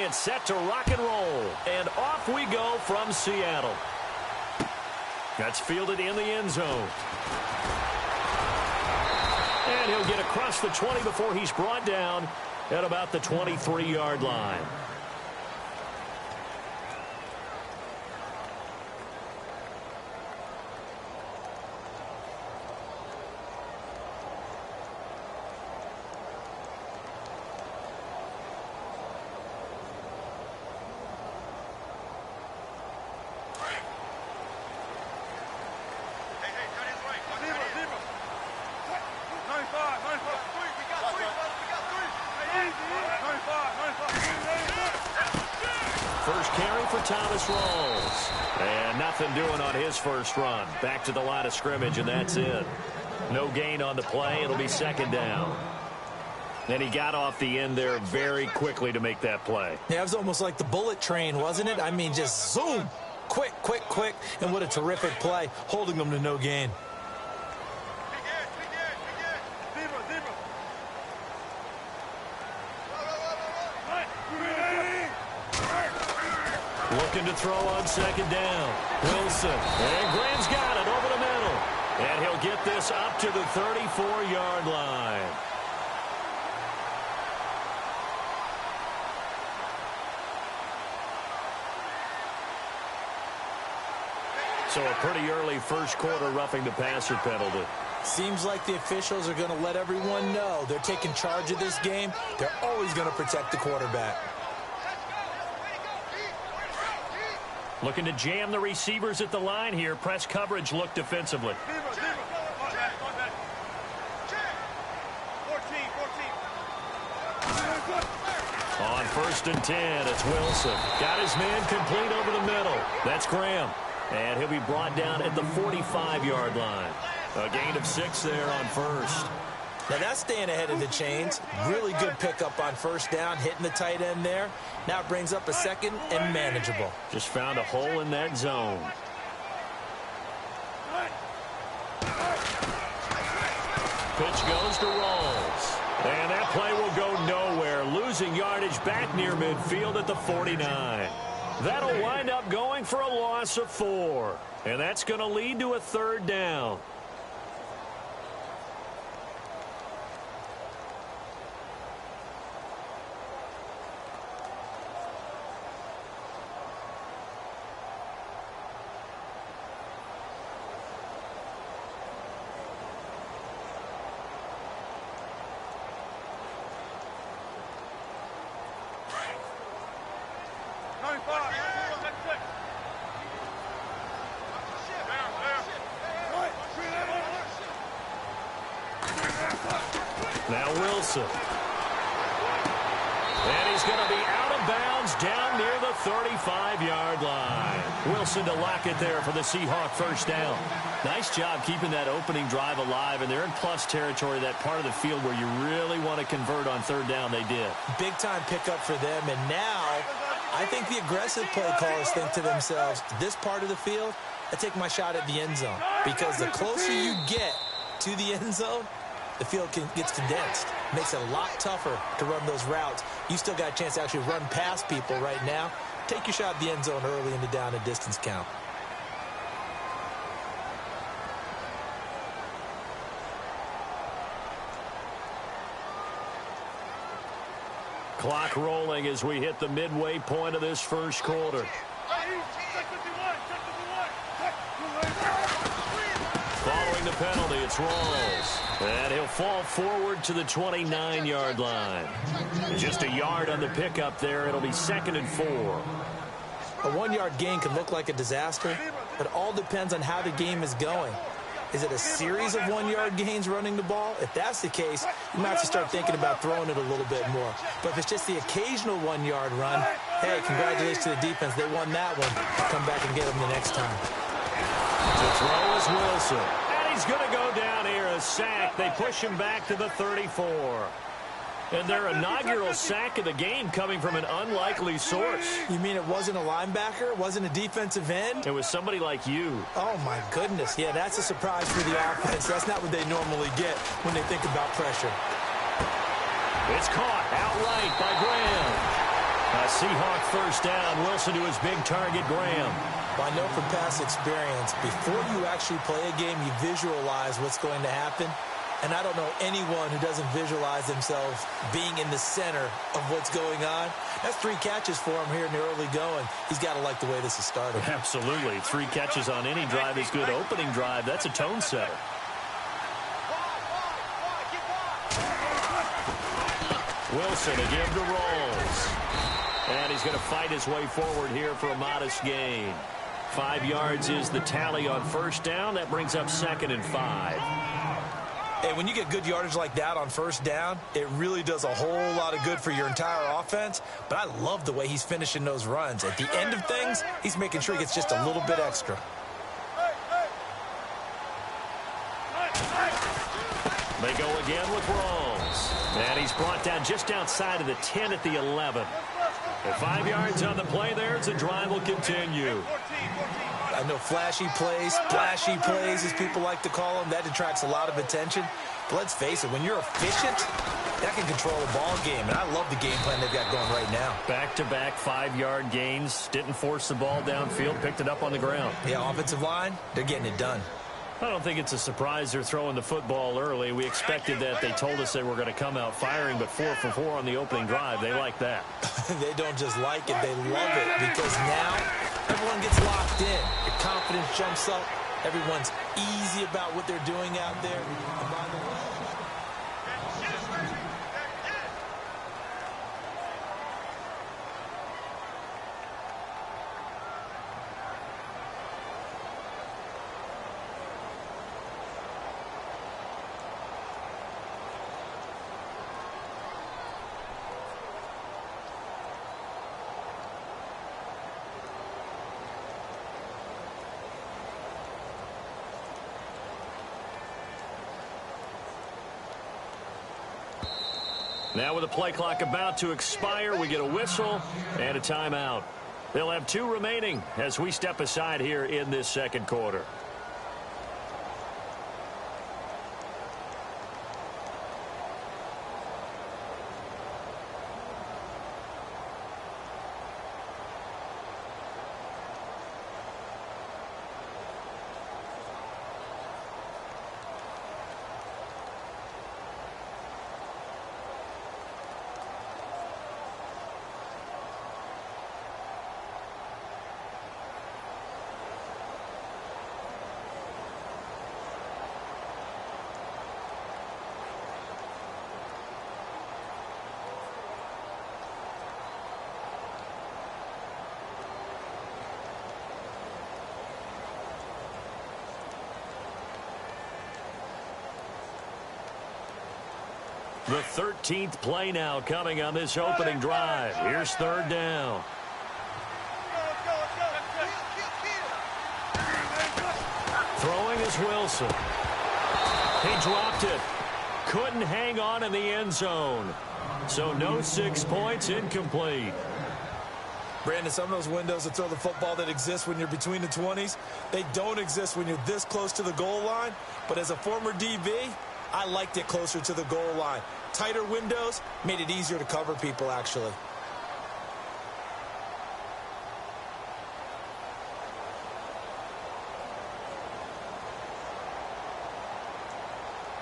it's set to rock and roll. And off we go from Seattle. That's fielded in the end zone. And he'll get across the 20 before he's brought down at about the 23-yard line. First carry for Thomas Rawls. And nothing doing on his first run. Back to the line of scrimmage, and that's it. No gain on the play. It'll be second down. And he got off the end there very quickly to make that play. Yeah, it was almost like the bullet train, wasn't it? I mean, just zoom. Quick, quick, quick. And what a terrific play, holding them to no gain. Looking to throw on second down. Wilson. And Graham's got it over the middle. And he'll get this up to the 34-yard line. So a pretty early first quarter roughing the passer penalty. Seems like the officials are going to let everyone know they're taking charge of this game. They're always going to protect the quarterback. Looking to jam the receivers at the line here. Press coverage look defensively. On 1st and 10, it's Wilson. Got his man complete over the middle. That's Graham. And he'll be brought down at the 45-yard line. A gain of 6 there on first. Now that's staying ahead of the chains. Really good pickup on first down, hitting the tight end there. Now it brings up a second and manageable. Just found a hole in that zone. Pitch goes to Rawls. And that play will go nowhere. Losing yardage back near midfield at the 49. That'll wind up going for a loss of 4. And that's going to lead to a third down. Now Wilson. And he's going to be out of bounds down near the 35-yard line. Wilson to lock it there for the Seahawk first down. Nice job keeping that opening drive alive, and they're in plus territory, that part of the field where you really want to convert on third down. They did. Big-time pickup for them, and now I think the aggressive play callers think to themselves, this part of the field, I take my shot at the end zone, because the closer you get to the end zone, the field gets condensed. Makes it a lot tougher to run those routes. You still got a chance to actually run past people right now. Take your shot at the end zone early in the down and distance count. Clock rolling as we hit the midway point of this first quarter. Following the penalty, it's Rawls. And he'll fall forward to the 29-yard line. Just a yard on the pickup there. It'll be 2nd and 4. A 1-yard gain can look like a disaster, but it all depends on how the game is going. Is it a series of 1-yard gains running the ball? If that's the case, you might have to start thinking about throwing it a little bit more. But if it's just the occasional 1-yard run, hey, congratulations to the defense. They won that one. Come back and get them the next time. To throw is Wilson. And he's going to go down here, a sack. They push him back to the 34. And their inaugural sack of the game coming from an unlikely source. You mean it wasn't a linebacker? It wasn't a defensive end? It was somebody like you. Oh, my goodness. Yeah, that's a surprise for the offense. That's not what they normally get when they think about pressure. It's caught outright by Graham. Seahawk first down. Wilson to his big target, Graham. Well, I know from past experience, before you actually play a game, you visualize what's going to happen. And I don't know anyone who doesn't visualize themselves being in the center of what's going on. That's 3 catches for him here in the early going. He's got to like the way this is started. Absolutely. 3 catches on any drive is good. Opening drive, that's a tone setter. Wilson again to Rolls. And he's going to fight his way forward here for a modest gain. 5 yards is the tally on first down. That brings up 2nd and 5. Hey, when you get good yardage like that on first down, it really does a whole lot of good for your entire offense. But I love the way he's finishing those runs. At the end of things, he's making sure he gets just a little bit extra. They go again with Rolls. And he's brought down just outside of the 10 at the 11. And 5 yards on the play there as the drive will continue. I know flashy plays, splashy plays, as people like to call them, that attracts a lot of attention. But let's face it, when you're efficient, that can control a ball game. And I love the game plan they've got going right now. Back-to-back 5-yard gains. Didn't force the ball downfield. Picked it up on the ground. Yeah, offensive line, they're getting it done. I don't think it's a surprise they're throwing the football early. We expected that. They told us they were going to come out firing, but 4 for 4 on the opening drive. They like that. They don't just like it, they love it, because now everyone gets locked in. Your confidence jumps up. Everyone's easy about what they're doing out there. And by the way, now with the play clock about to expire, we get a whistle and a timeout. They'll have 2 remaining as we step aside here in this second quarter. The 13th play now coming on this opening drive. Here's 3rd down. Throwing is Wilson. He dropped it. Couldn't hang on in the end zone. So no 6 points, incomplete. Brandon, some of those windows to throw the football that exist when you're between the 20s, they don't exist when you're this close to the goal line. But as a former DB, I liked it closer to the goal line. Tighter windows made it easier to cover people, actually.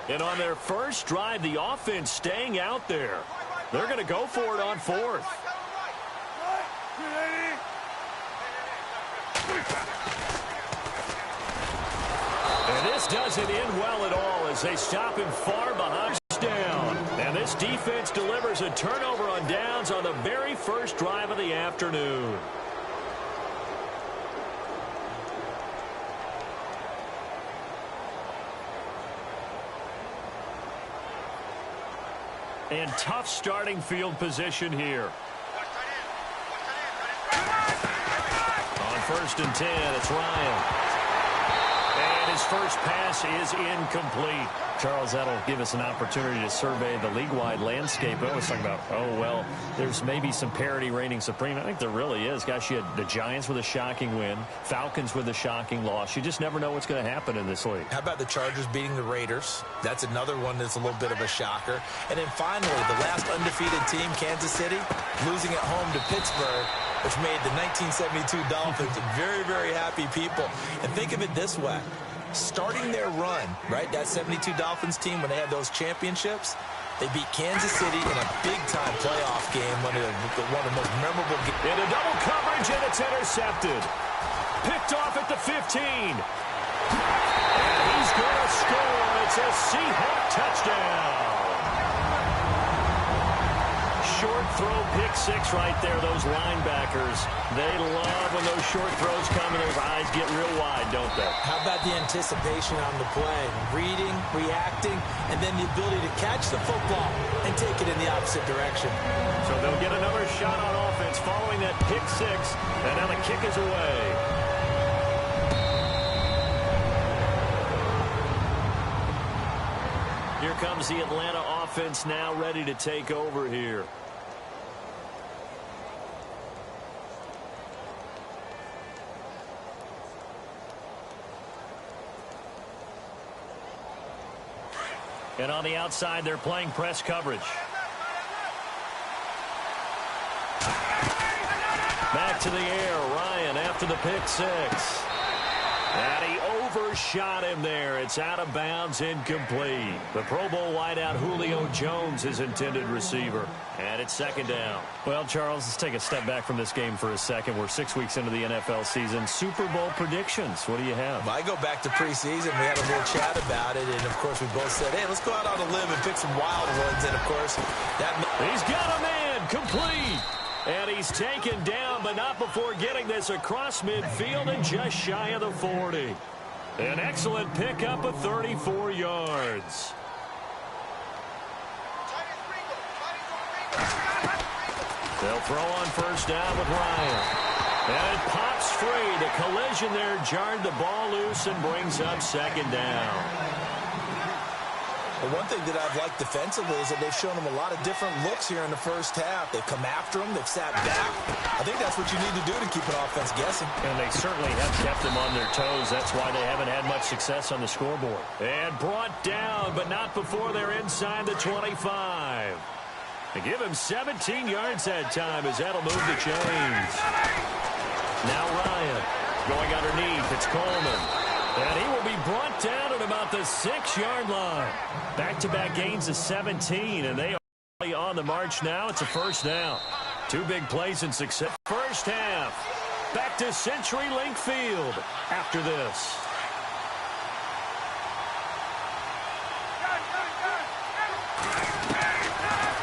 And on their first drive, the offense staying out there. They're going to go for it on 4th. And this doesn't end well at all as they stop him far behind. Down. And this defense delivers a turnover on downs on the very first drive of the afternoon. And tough starting field position here. On 1st and 10, it's Ryan. And his first pass is incomplete. Charles, that'll give us an opportunity to survey the league-wide landscape. I was talking about, oh, well, there's maybe some parity reigning supreme. I think there really is. Gosh, you had the Giants with a shocking win, Falcons with a shocking loss. You just never know what's going to happen in this league. How about the Chargers beating the Raiders? That's another one that's a little bit of a shocker. And then finally, the last undefeated team, Kansas City, losing at home to Pittsburgh, which made the 1972 Dolphins very, very happy people. And think of it this way. Starting their run, right, that 72 Dolphins team, when they had those championships, they beat Kansas City in a big-time playoff game, one of the most memorable games. In a double coverage, and it's intercepted. Picked off at the 15. And he's going to score. It's a Seahawk touchdown. Short throw, pick six right there. Those linebackers, they love when those short throws come and those eyes get real wide, don't they? How about the anticipation on the play? Reading, reacting, and then the ability to catch the football and take it in the opposite direction. So they'll get another shot on offense following that pick six, and now the kick is away. Here comes the Atlanta offense now ready to take over here. And on the outside, they're playing press coverage. Back to the air. Ryan after the pick six. And he overshot him there. It's out of bounds, incomplete. The Pro Bowl wideout Julio Jones, his intended receiver. And it's second down. Well, Charles, let's take a step back from this game for a second. We're 6 weeks into the NFL season. Super Bowl predictions. What do you have? Well, I go back to preseason. We had a little chat about it. And, of course, we both said, hey, let's go out on a limb and pick some wild ones. And, of course, that... He's got a man. Complete. And he's taken down, but not before getting this across midfield and just shy of the 40. An excellent pickup of 34 yards. They'll throw on first down with Ryan. And it pops free. The collision there jarred the ball loose and brings up second down. But one thing that I've liked defensively is that they've shown them a lot of different looks here in the first half. They've come after them. They've sat back. I think that's what you need to do to keep an offense guessing. And they certainly have kept them on their toes. That's why they haven't had much success on the scoreboard. And brought down, but not before they're inside the 25. They give him 17 yards that time as that'll move the chains. Now Ryan going underneath. It's Coleman. And he will be brought down at about the 6-yard line. Back-to-back gains of 17, and they are on the march now. It's a first down. Two big plays in success. First half. Back to CenturyLink Field after this.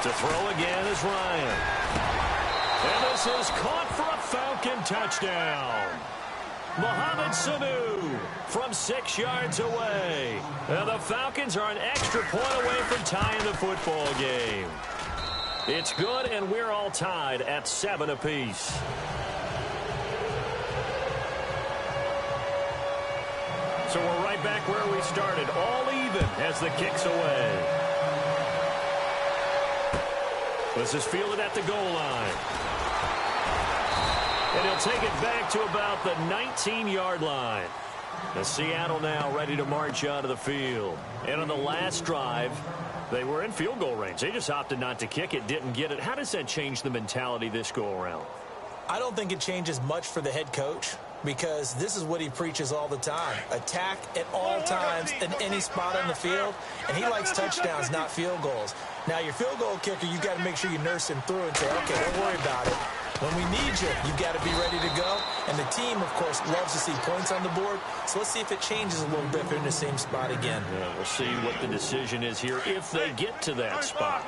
To throw again is Ryan. And this is caught for a Falcon touchdown. Mohamed Sanu from 6 yards away. And the Falcons are an extra point away from tying the football game. It's good, and we're all tied at 7 apiece. So we're right back where we started, all even as the kick's away. This is fielded at the goal line. And he'll take it back to about the 19-yard line. The Seattle now ready to march out of the field. And on the last drive, they were in field goal range. They just opted not to kick it, didn't get it. How does that change the mentality this go-around? I don't think it changes much for the head coach because this is what he preaches all the time. Attack at all times in any spot on the field, and he likes touchdowns, not field goals. Now, your field goal kicker, you've got to make sure you nurse him through and say, okay, don't worry about it. When we need you, you've got to be ready to go. And the team, of course, loves to see points on the board. So let's see if it changes a little bit if they're in the same spot again. Yeah, we'll see what the decision is here if they get to that spot.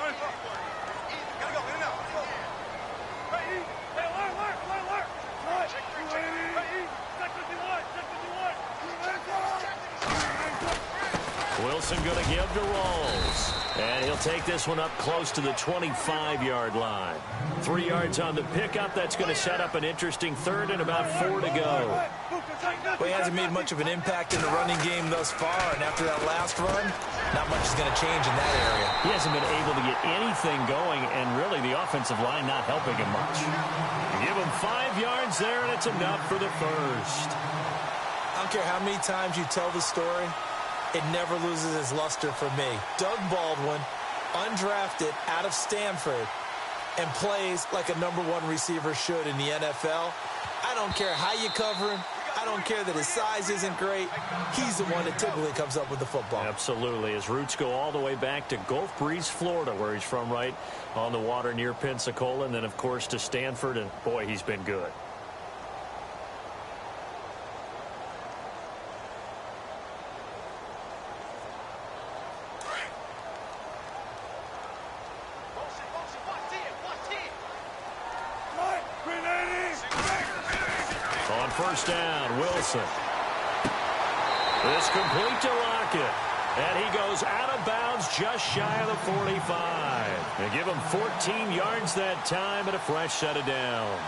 Wilson going to give to Rawls. And he'll take this one up close to the 25-yard line. 3 yards on the pickup. That's going to set up an interesting third and about 4 to go. Well, he hasn't made much of an impact in the running game thus far, and after that last run, not much is going to change in that area. He hasn't been able to get anything going, and really the offensive line not helping him much. Give him 5 yards there, and it's enough for the first. I don't care how many times you tell the story, it never loses its luster for me. Doug Baldwin, undrafted out of Stanford, and plays like a #1 receiver should in the NFL. I don't care how you cover him. I don't care that his size isn't great. He's the one that typically comes up with the football. Absolutely. His roots go all the way back to Gulf Breeze, Florida, where he's from, right on the water near Pensacola, and then, of course, to Stanford, and, boy, he's been good. On first down, Wilson. It's complete to Lockett. And he goes out of bounds just shy of the 45. They give him 14 yards that time and a fresh set of downs.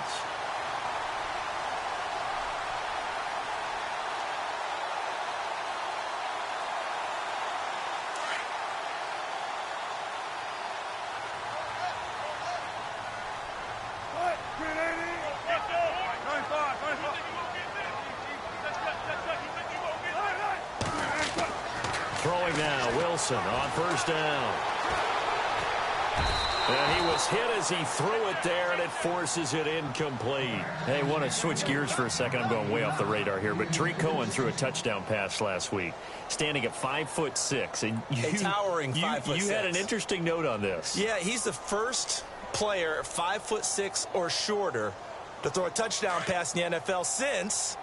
Throwing now, Wilson on first down. And he was hit as he threw it there, and it forces it incomplete. Hey, want to switch gears for a second. I'm going way off the radar here, but Tariq Cohen threw a touchdown pass last week, standing at 5'6", and a towering 5'6". You had an interesting note on this. Yeah, he's the first player 5'6" or shorter to throw a touchdown pass in the NFL since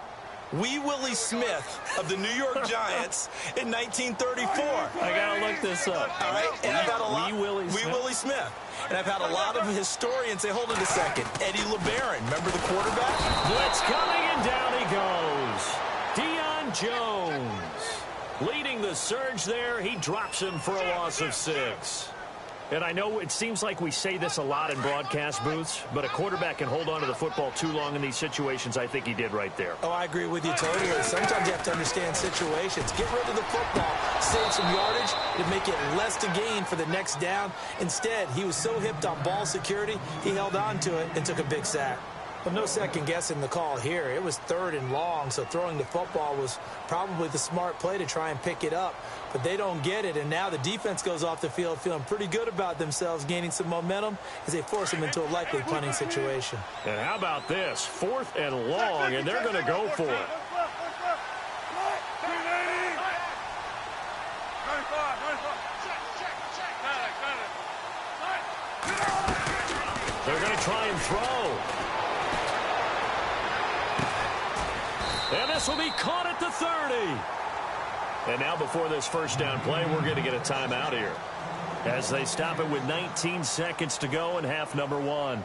Wee Willie Smith of the New York Giants in 1934. I got to look this up. All right, and I've had a lot. Wee Willie Smith. And I've had a lot of historians say, hold it a second, Eddie LeBaron, remember the quarterback? Blitz coming, and down he goes. Deion Jones leading the surge there. He drops him for a loss of 6. And I know it seems like we say this a lot in broadcast booths, but a quarterback can hold on to the football too long in these situations. I think he did right there. Oh, I agree with you totally. Sometimes you have to understand situations. Get rid of the football, save some yardage to make it less to gain for the next down. Instead, he was so hipped on ball security, he held on to it and took a big sack. Well, no second guessing the call here. It was 3rd and long, so throwing the football was probably the smart play to try and pick it up. But they don't get it, and now the defense goes off the field feeling pretty good about themselves, gaining some momentum as they force them into a likely punting situation. And how about this? 4th and long, and they're going to go for it. They're going to try and throw. And this will be caught at the 30. And now before this first down play, we're going to get a timeout here as they stop it with 19 seconds to go in half number 1.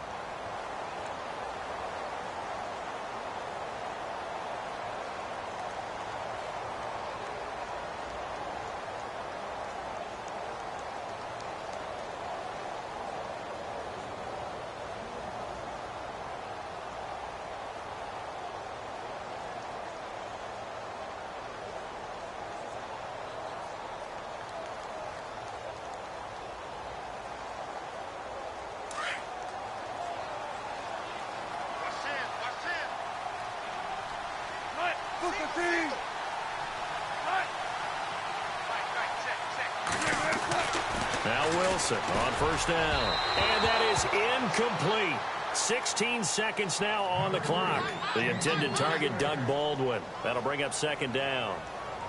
Now Wilson on first down. And that is incomplete. 16 seconds now on the clock. The intended target, Doug Baldwin. That'll bring up 2nd down.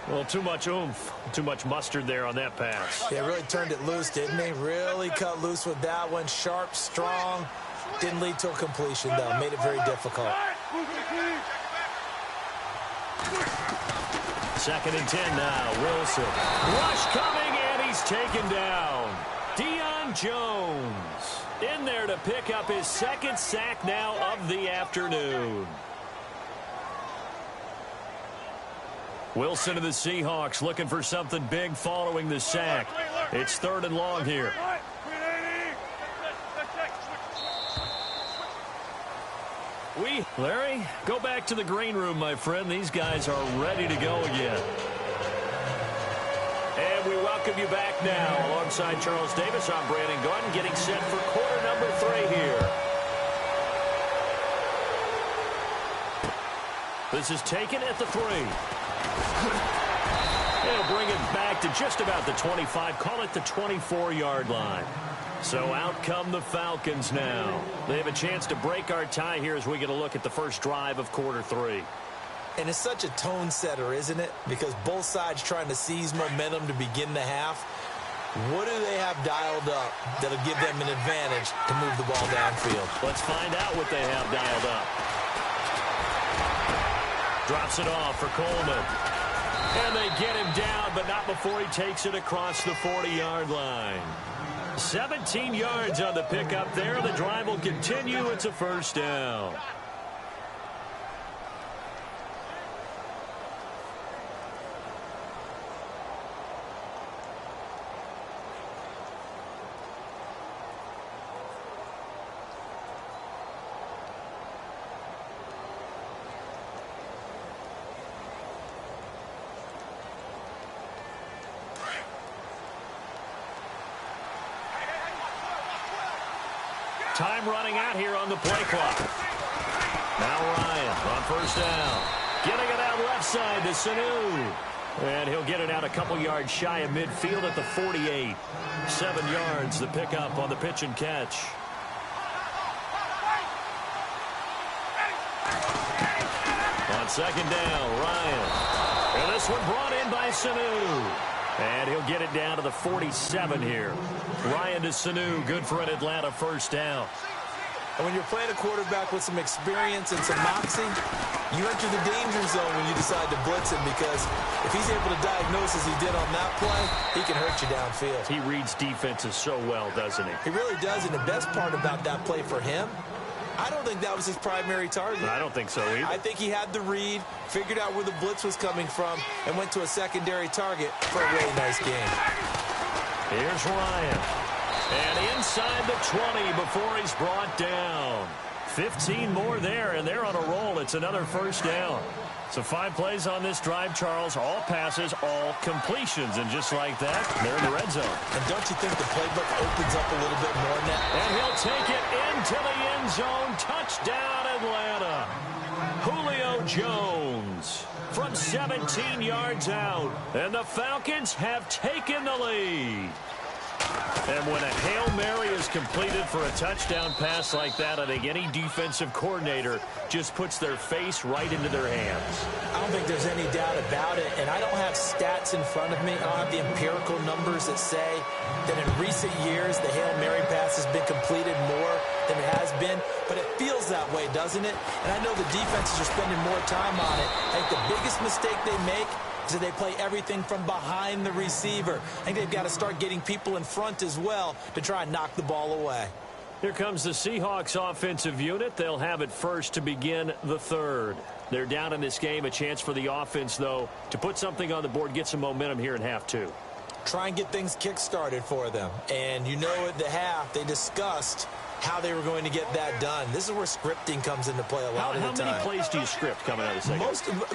Well, too much oomph, too much mustard there on that pass. Yeah, really turned it loose, didn't he? Really cut loose with that one. Sharp, strong. Didn't lead to a completion, though. Made it very difficult. 2nd and 10 now. Wilson. Rush coming, and he's taken down. Deion Jones in there to pick up his 2nd sack now of the afternoon. Wilson of the Seahawks looking for something big following the sack. It's 3rd and long here. Larry, go back to the green room, my friend. These guys are ready to go again. And we welcome you back now. Alongside Charles Davis, I'm Brandon Gordon, getting set for quarter number 3 here. This is taken at the 3. They'll bring it back to just about the 25. Call it the 24-yard line. So out come the Falcons now. They have a chance to break our tie here as we get a look at the first drive of quarter 3. And it's such a tone setter, isn't it? Because both sides trying to seize momentum to begin the half. What do they have dialed up that'll give them an advantage to move the ball downfield? Let's find out what they have dialed up. Drops it off for Coleman. And they get him down, but not before he takes it across the 40-yard line. 17 yards on the pickup there. The drive will continue. It's a first down. Time running out here on the play clock. Now Ryan on first down. Getting it out left side to Sanu. And he'll get it out a couple yards shy of midfield at the 48. 7 yards, the pickup on the pitch and catch. On second down, Ryan. And this one brought in by Sanu. And he'll get it down to the 47 here. Ryan to Sanu, good for an Atlanta first down. And when you're playing a quarterback with some experience and some moxie, you enter the danger zone when you decide to blitz him, because if he's able to diagnose as he did on that play, he can hurt you downfield. He reads defenses so well, doesn't he? He really does, and the best part about that play for him, I don't think that was his primary target. I don't think so either. I think he had the read, figured out where the blitz was coming from, and went to a secondary target for a really nice game. Here's Ryan. And inside the 20 before he's brought down. 15 more there, and they're on a roll. It's another first down. So 5 plays on this drive, Charles. All passes, all completions. And just like that, they're in the red zone. And don't you think the playbook opens up a little bit more now? And he'll take it into the end zone. Touchdown, Atlanta. Julio Jones from 17 yards out. And the Falcons have taken the lead. And when a Hail Mary is completed for a touchdown pass like that, I think any defensive coordinator just puts their face right into their hands. I don't think there's any doubt about it, and I don't have stats in front of me. I don't have the empirical numbers that say that in recent years the Hail Mary pass has been completed more than it has been, but it feels that way, doesn't it? And I know the defenses are spending more time on it. I think the biggest mistake they make is that they play everything from behind the receiver. I think they've got to start getting people in front as well to try and knock the ball away. Here comes the Seahawks offensive unit. They'll have it first to begin the 3rd. They're down in this game. A chance for the offense, though, to put something on the board, get some momentum here in half 2. Try and get things kick-started for them. And you know at the half they discussed how they were going to get that done. This is where scripting comes into play a lot of the time. How many plays do you script coming out of the second?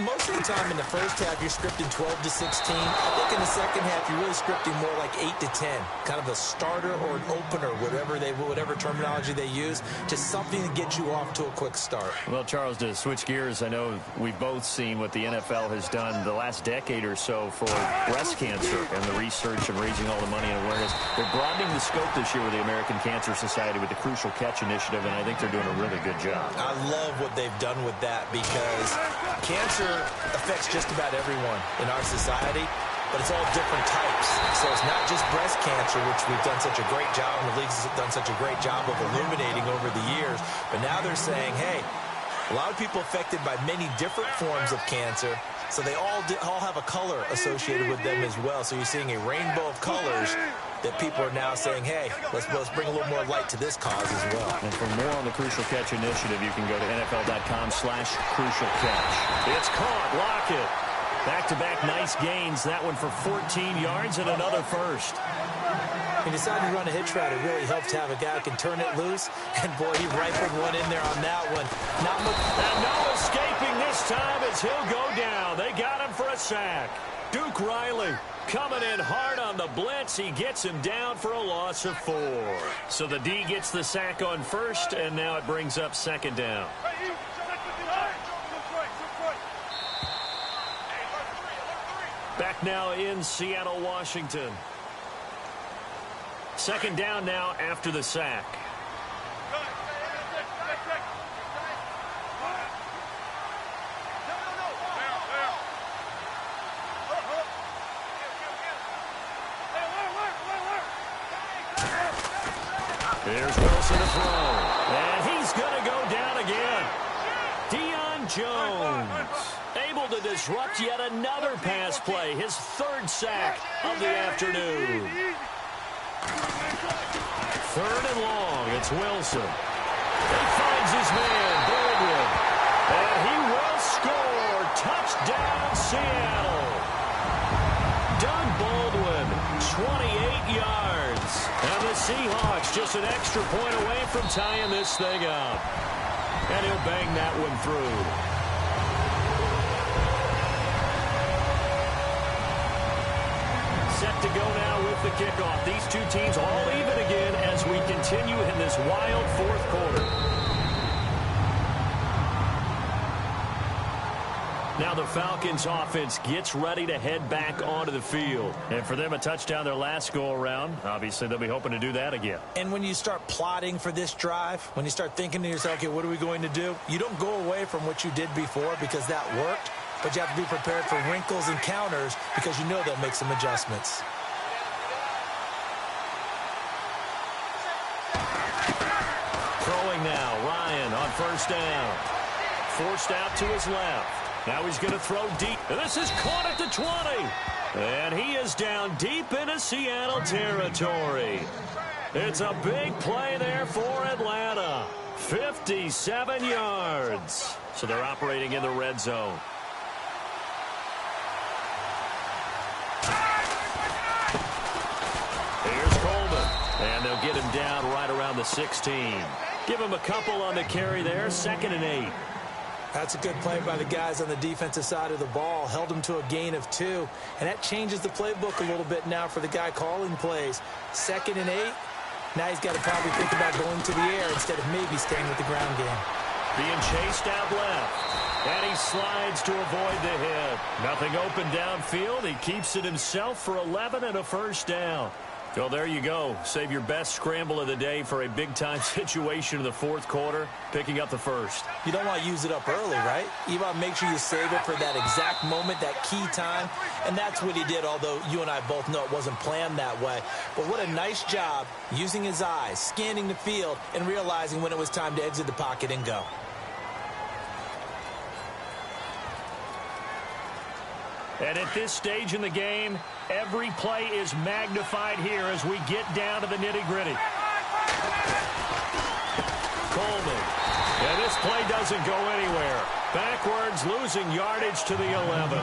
Most of the time in the first half, you're scripting 12 to 16. I think in the second half, you're really scripting more like 8 to 10. Kind of a starter or an opener, whatever terminology they use, just something to get you off to a quick start. Well, Charles, to switch gears, I know we've both seen what the NFL has done the last decade or so for breast cancer and the research and raising all the money and awareness. They're broadening the scope this year with the American Cancer Society with the Crucial Catch Initiative, and I think they're doing a really good job. I love what they've done with that, because cancer affects just about everyone in our society, but it's all different types. So it's not just breast cancer, which we've done such a great job, and the league's done such a great job of illuminating over the years, but now they're saying, hey, a lot of people affected by many different forms of cancer, so they all have a color associated with them as well. So you're seeing a rainbow of colors that people are now saying, hey, let's bring a little more light to this cause as well. And for more on the Crucial Catch Initiative, you can go to NFL.com/crucialcatch. It's caught. Lockett. Back-to-back nice gains. That one for 14 yards and another first. He decided to run a hitch route. It really helps to have a guy who can turn it loose. And, boy, he rifled one in there on that one. Not much. And no escaping this time as he'll go down. They got him for a sack. Duke Riley coming in hard on the blitz. He gets him down for a loss of 4. So the D gets the sack on first, and now it brings up second down. Back now in Seattle, Washington. Second down now after the sack. Here's Wilson to throw. And he's going to go down again. Deion Jones able to disrupt yet another pass play. His third sack of the afternoon. Third and long. It's Wilson. He finds his man, Baldwin. And he will score. Touchdown, Seattle. Doug Baldwin, 28 yards. And the Seahawks just an extra point away from tying this thing up. And he'll bang that one through. Set to go now with the kickoff. These two teams all even again as we continue in this wild fourth quarter. Now the Falcons offense gets ready to head back onto the field. And for them, a touchdown their last go-around. Obviously, they'll be hoping to do that again. And when you start plotting for this drive, when you start thinking to yourself, okay, what are we going to do? You don't go away from what you did before because that worked. But you have to be prepared for wrinkles and counters because you know they'll make some adjustments. Throwing now, Ryan on first down. Forced out to his left. Now he's going to throw deep. And this is caught at the 20. And he is down deep into Seattle territory. It's a big play there for Atlanta. 57 yards. So they're operating in the red zone. Here's Coleman. And they'll get him down right around the 16. Give him a couple on the carry there. 2nd and 8. That's a good play by the guys on the defensive side of the ball. Held him to a gain of 2. And that changes the playbook a little bit now for the guy calling plays. 2nd and 8. Now he's got to probably think about going to the air instead of maybe staying with the ground game. Being chased out left. And he slides to avoid the hit. Nothing open downfield. He keeps it himself for 11 and a first down. Well, there you go. Save your best scramble of the day for a big-time situation in the fourth quarter, picking up the first. You don't want to use it up early, right? You want to make sure you save it for that exact moment, that key time. And that's what he did, although you and I both know it wasn't planned that way. But what a nice job using his eyes, scanning the field, and realizing when it was time to exit the pocket and go. And at this stage in the game, every play is magnified here as we get down to the nitty-gritty. Coleman. And this play doesn't go anywhere. Backwards, losing yardage to the 11.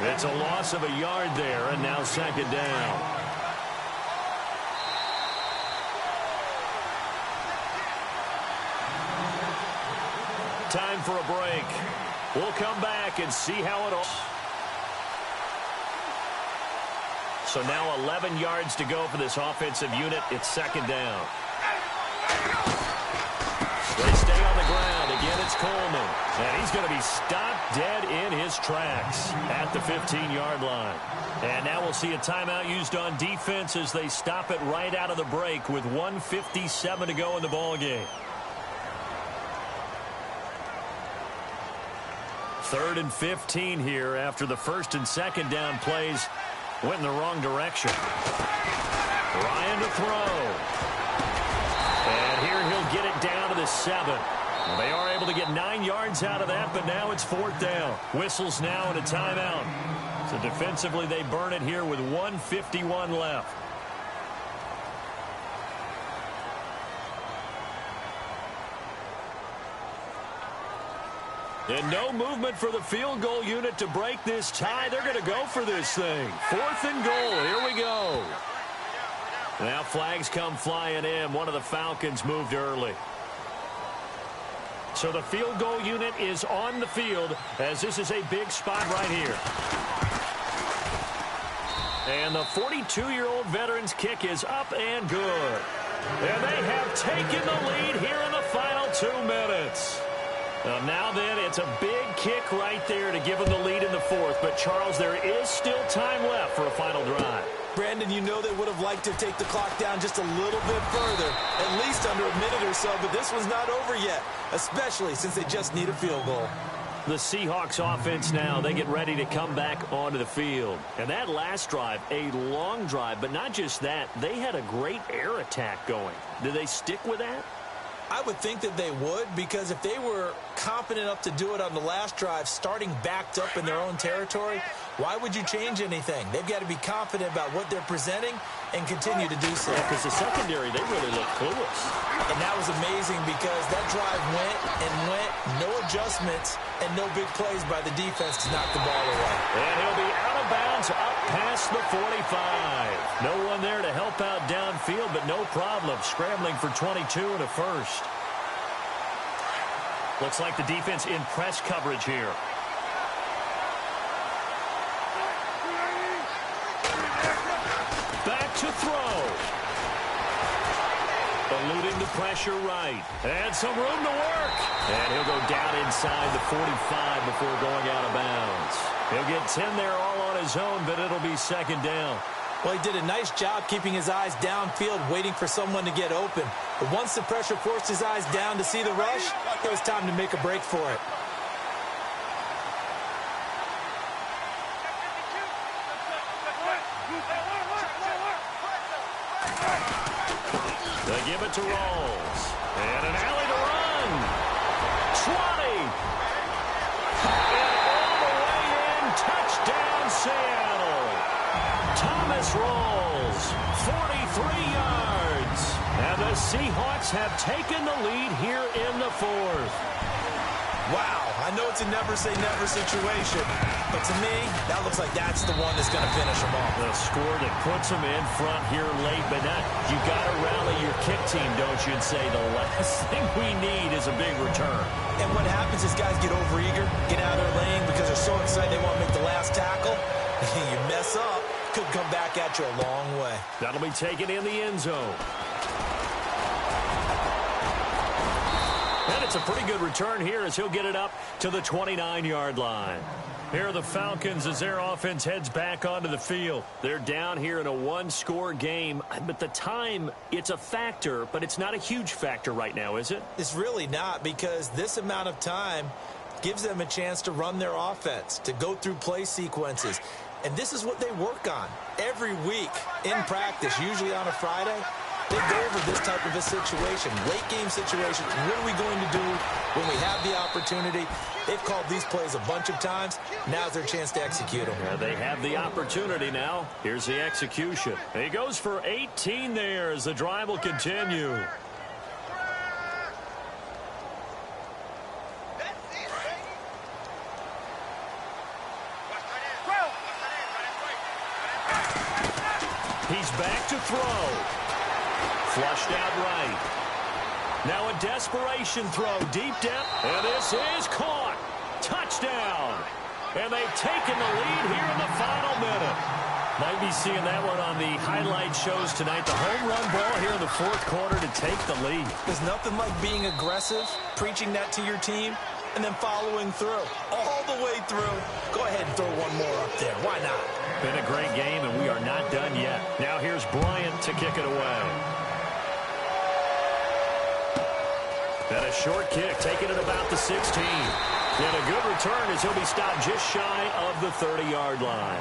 It's a loss of a yard there, and now 2nd down. Time for a break. We'll come back and see how it all... So now 11 yards to go for this offensive unit. It's 2nd down. They stay on the ground. Again, it's Coleman. And he's going to be stopped dead in his tracks at the 15-yard line. And now we'll see a timeout used on defense as they stop it right out of the break with 1:57 to go in the ballgame. 3rd and 15 here after the 1st and 2nd down plays went in the wrong direction. Ryan to throw. And here he'll get it down to the 7. Well, they are able to get 9 yards out of that, but now it's 4th down. Whistles now and a timeout. So defensively they burn it here with 1:51 left. And no movement for the field goal unit to break this tie. They're going to go for this thing. 4th and goal. Here we go. Now flags come flying in. One of the Falcons moved early. So the field goal unit is on the field as this is a big spot right here. And the 42-year-old veteran's kick is up and good. And they have taken the lead here in the final 2 minutes. Now then, it's a big kick right there to give them the lead in the 4th. But, Charles, there is still time left for a final drive. Brandon, you know they would have liked to take the clock down just a little bit further, at least under a minute or so, but this was not over yet, especially since they just need a field goal. The Seahawks offense now, they get ready to come back onto the field. And that last drive, a long drive, but not just that, they had a great air attack going. Did they stick with that? I would think that they would, because if they were competent enough to do it on the last drive, starting backed up in their own territory, why would you change anything? They've got to be confident about what they're presenting and continue to do so. Yeah, because the secondary, they really look clueless. And that was amazing because that drive went and went, no adjustments, and no big plays by the defense to knock the ball away. And he'll be out of bounds up past the 45. No one there to help out downfield, but no problem. Scrambling for 22 and a first. Looks like the defense in press coverage here. Back to throw. Eluding the pressure right. And some room to work. And he'll go down inside the 45 before going out of bounds. He'll get 10 there all on his own, but it'll be 2nd down. Well, he did a nice job keeping his eyes downfield, waiting for someone to get open. But once the pressure forced his eyes down to see the rush, it was time to make a break for it. They give it to Rolls. And an alley to run. 20. And all the way in. Touchdown, Seattle. Thomas Rolls, 43 yards. And the Seahawks have taken the lead here in the 4th. Wow, I know it's a never-say-never situation, but to me, that looks like that's the one that's going to finish them off. The score that puts them in front here late, but not. You got to rally your kick team, don't you, and say the last thing we need is a big return. And what happens is guys get overeager, get out of their lane because they're so excited they want to make the last tackle. You mess up, could come back at you a long way. That'll be taken in the end zone. And it's a pretty good return here as he'll get it up to the 29-yard line. Here are the Falcons as their offense heads back onto the field. They're down here in a one-score game, but the time, it's a factor, but it's not a huge factor right now, is it? It's really not, because this amount of time gives them a chance to run their offense, to go through play sequences. And this is what they work on every week in practice, usually on a Friday. They go over this type of a situation, late game situation. What are we going to do when we have the opportunity? They've called these plays a bunch of times. Now's their chance to execute them. Yeah, they have the opportunity now. Here's the execution. He goes for 18 there as the drive will continue. He's back to throw. Flushed out right. Now a desperation throw deep down. And this is caught. Touchdown. And they've taken the lead here in the final minute. Might be seeing that one on the highlight shows tonight. The home run ball here in the 4th quarter to take the lead. There's nothing like being aggressive, preaching that to your team, and then following through. All the way through. Go ahead and throw one more up there. Why not? Been a great game, and we are not done yet. Now here's Bryant to kick it away. And a short kick, taking it about the 16. And a good return as he'll be stopped just shy of the 30-yard line.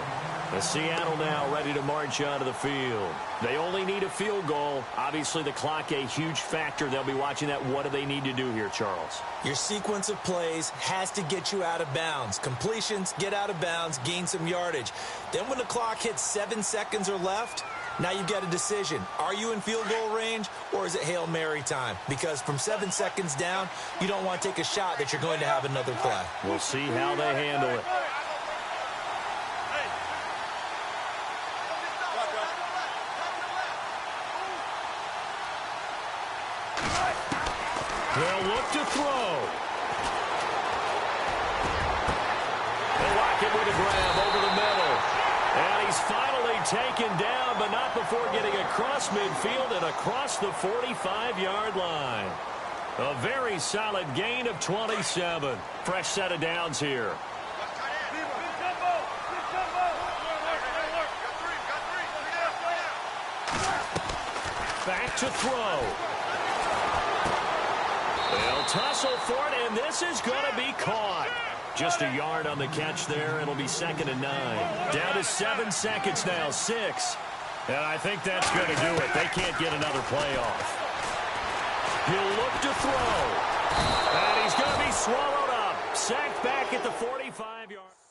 The Seattle now ready to march onto the field. They only need a field goal. Obviously, the clock a huge factor. They'll be watching that. What do they need to do here, Charles? Your sequence of plays has to get you out of bounds. Completions, get out of bounds, gain some yardage. Then when the clock hits 7 seconds or left, Now you've got a decision. Are you in field goal range, or is it Hail Mary time? Because from 7 seconds down, you don't want to take a shot that you're going to have another play. We'll see how they handle it. They'll look to throw. They lock it with a grab over the middle. And he's finally taken down, but not before getting across midfield and across the 45-yard line. A very solid gain of 27. Fresh set of downs here. Back to throw. They'll tussle for it, and this is going to be caught. Just a yard on the catch there. It'll be 2nd and 9. Down to 7 seconds now, 6. And I think that's going to do it. They can't get another play off. He'll look to throw. And he's going to be swallowed up. Sacked back at the 45-yard.